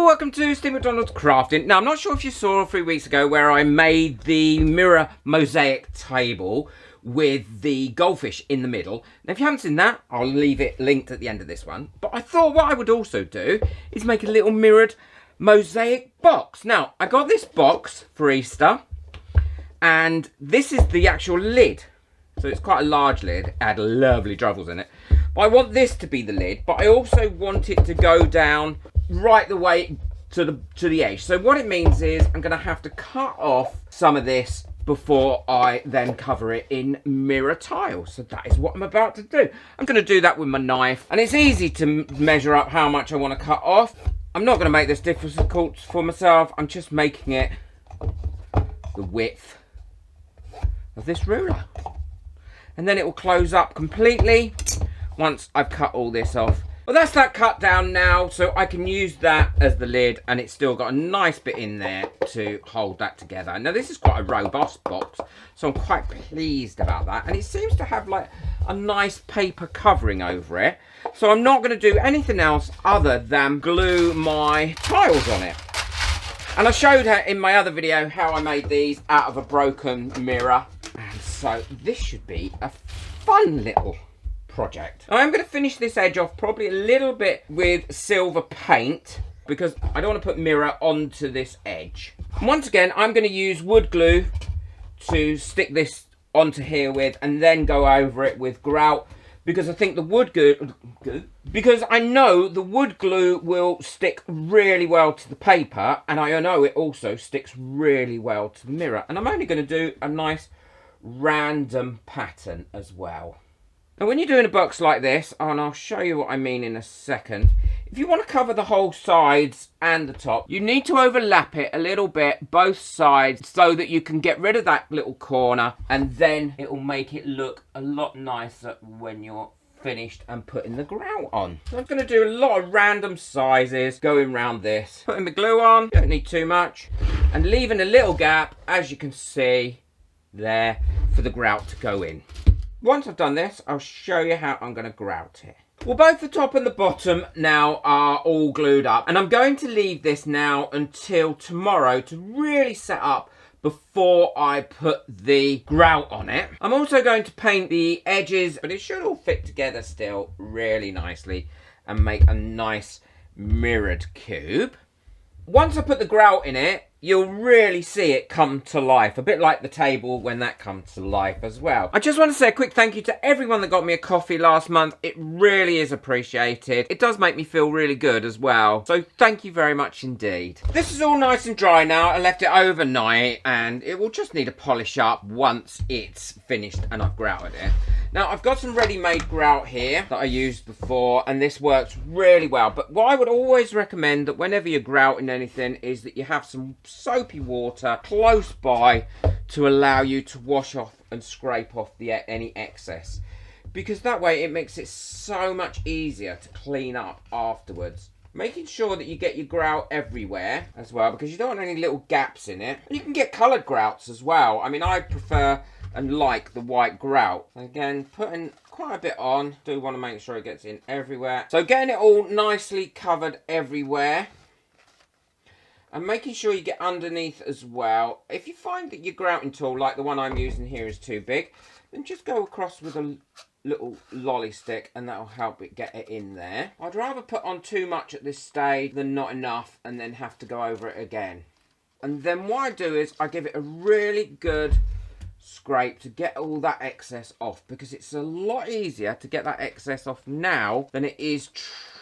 welcome to Steve McDonald's Crafting. Now, I'm not sure if you saw 3 weeks ago where I made the mirror mosaic table with the goldfish in the middle. Now, if you haven't seen that, I'll leave it linked at the end of this one. But I thought what I would also do is make a little mirrored mosaic box. Now, I got this box for Easter, and this is the actual lid. So it's quite a large lid. It had lovely truffles in it. But I want this to be the lid, but I also want it to go down right the way to the edge. So what it means is I'm going to have to cut off some of this before I then cover it in mirror tile. So that is what I'm about to do. I'm going to do that with my knife, and it's easy to measure up how much I want to cut off. I'm not going to make this difficult for myself. I'm just making it the width of this ruler. And then it will close up completely once I've cut all this off. Well, that's that cut down now, so I can use that as the lid, and it's still got a nice bit in there to hold that together. Now, this is quite a robust box, so I'm quite pleased about that. And it seems to have like a nice paper covering over it. So I'm not going to do anything else other than glue my tiles on it. And I showed her in my other video how I made these out of a broken mirror. And so this should be a fun little project. I'm going to finish this edge off probably a little bit with silver paint because I don't want to put mirror onto this edge. And once again, I'm going to use wood glue to stick this onto here with, and then go over it with grout, because I think the wood glue, because I know the wood glue will stick really well to the paper, and I know it also sticks really well to the mirror. And I'm only going to do a nice random pattern as well. Now, when you're doing a box like this, and I'll show you what I mean in a second, if you want to cover the whole sides and the top, you need to overlap it a little bit, both sides, so that you can get rid of that little corner, and then it will make it look a lot nicer when you're finished and putting the grout on. So I'm going to do a lot of random sizes going around this. Putting the glue on, don't need too much, and leaving a little gap, as you can see there, for the grout to go in. Once I've done this, I'll show you how I'm going to grout it. Well, both the top and the bottom now are all glued up, and I'm going to leave this now until tomorrow to really set up before I put the grout on it. I'm also going to paint the edges, but it should all fit together still really nicely and make a nice mirrored cube. Once I put the grout in it, you'll really see it come to life. A bit like the table when that comes to life as well. I just want to say a quick thank you to everyone that got me a coffee last month. It really is appreciated. It does make me feel really good as well. So thank you very much indeed. This is all nice and dry now. I left it overnight, and it will just need a polish up once it's finished and I've grouted it. Now, I've got some ready-made grout here that I used before, and this works really well. But what I would always recommend that whenever you're grouting anything is that you have some soapy water close by to allow you to wash off and scrape off any excess, because that way it makes it so much easier to clean up afterwards. Making sure that you get your grout everywhere as well, because you don't want any little gaps in it. You can get coloured grouts as well. I mean, I prefer and like the white grout. Again, putting quite a bit on. Do want to make sure it gets in everywhere. So getting it all nicely covered everywhere. And making sure you get underneath as well. If you find that your grouting tool, like the one I'm using here, is too big, then just go across with a little lolly stick, and that'll help it get it in there. I'd rather put on too much at this stage than not enough and then have to go over it again. And then what I do is I give it a really good scrape to get all that excess off, because it's a lot easier to get that excess off now than it is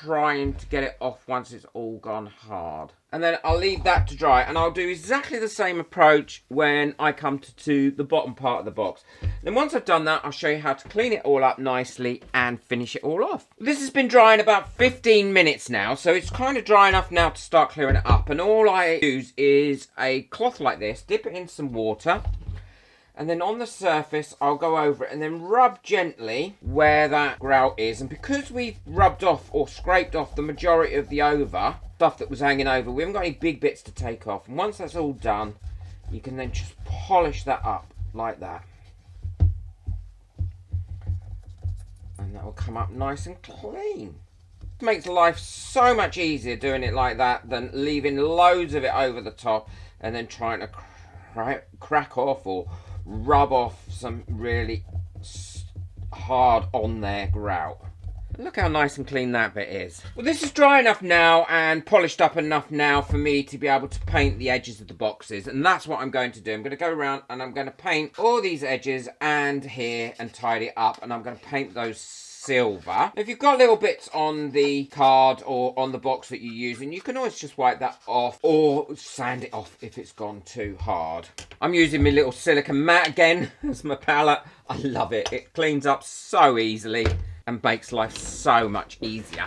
trying to get it off once it's all gone hard. And then I'll leave that to dry, and I'll do exactly the same approach when I come to the bottom part of the box. Then once I've done that, I'll show you how to clean it all up nicely and finish it all off. This has been drying about 15 minutes now, so it's kind of dry enough now to start clearing it up. And all I use is a cloth like this, dip it in some water, and then on the surface I'll go over it and then rub gently where that grout is. And because we've rubbed off or scraped off the majority of the stuff that was hanging over, we haven't got any big bits to take off. And once that's all done, you can then just polish that up like that, and that will come up nice and clean. It makes life so much easier doing it like that than leaving loads of it over the top and then trying to crack off or rub off some really hard on there grout. Look how nice and clean that bit is. Well, this is dry enough now and polished up enough now for me to be able to paint the edges of the boxes, and that's what I'm going to do. I'm going to go around and I'm going to paint all these edges and here and tidy it up, and I'm going to paint those silver. If you've got little bits on the card or on the box that you're using, you can always just wipe that off or sand it off if it's gone too hard. I'm using my little silicone mat again as my palette. I love it. It cleans up so easily and makes life so much easier.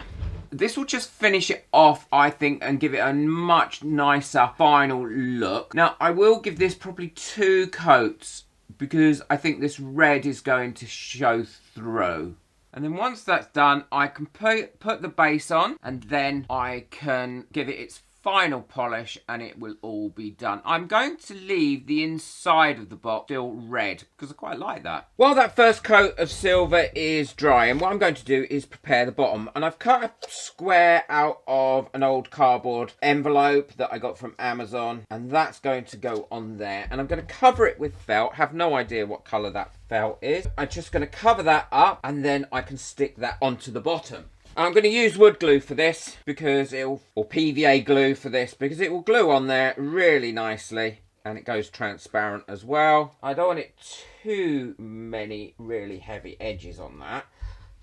This will just finish it off, I think, and give it a much nicer final look. Now, I will give this probably 2 coats because I think this red is going to show through. And then once that's done, I can put the base on, and then I can give it its final polish and it will all be done. I'm going to leave the inside of the box still red because I quite like that. While that first coat of silver is dry, and what I'm going to do is prepare the bottom, and I've cut a square out of an old cardboard envelope that I got from Amazon, and that's going to go on there, and I'm going to cover it with felt. Have no idea what colour that felt is. I'm just going to cover that up and then I can stick that onto the bottom. I'm going to use wood glue for this because or PVA glue for this because it will glue on there really nicely and it goes transparent as well. I don't want it too many really heavy edges on that.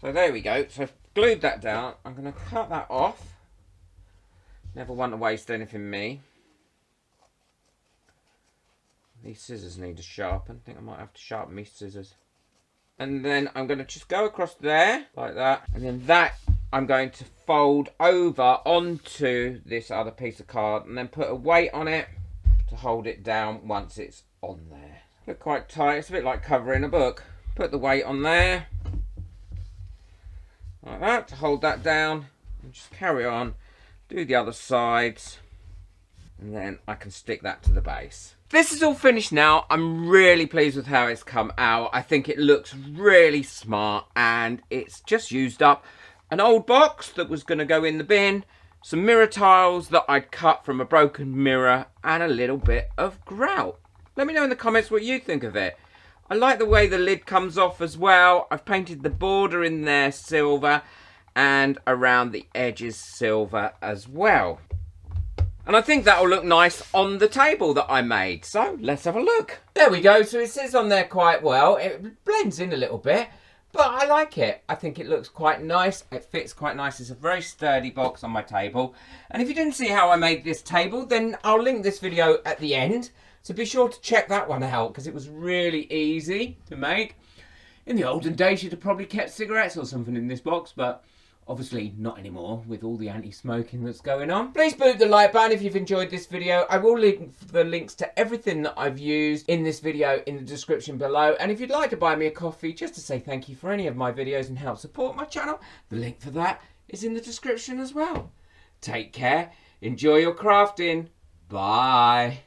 So there we go. So I've glued that down. I'm going to cut that off. Never want to waste anything, me. These scissors need to sharpen. I think I might have to sharpen these scissors. And then I'm going to just go across there like that. And then that I'm going to fold over onto this other piece of card and then put a weight on it to hold it down once it's on there. Look quite tight. It's a bit like covering a book. Put the weight on there like that to hold that down and just carry on. Do the other sides and then I can stick that to the base. This is all finished now. I'm really pleased with how it's come out. I think it looks really smart and it's just used up an old box that was going to go in the bin, some mirror tiles that I'd cut from a broken mirror, and a little bit of grout. Let me know in the comments what you think of it. I like the way the lid comes off as well. I've painted the border in there silver and around the edges silver as well. And I think that will look nice on the table that I made. So let's have a look. There we go. So it sits on there quite well. It blends in a little bit. But I like it. I think it looks quite nice. It fits quite nice. It's a very sturdy box on my table. And if you didn't see how I made this table, then I'll link this video at the end. So be sure to check that one out because it was really easy to make. In the olden days, you'd have probably kept cigarettes or something in this box, but obviously not anymore with all the anti-smoking that's going on. Please boot the like button if you've enjoyed this video. I will link the links to everything that I've used in this video in the description below. And if you'd like to buy me a coffee just to say thank you for any of my videos and help support my channel, the link for that is in the description as well. Take care, enjoy your crafting, bye.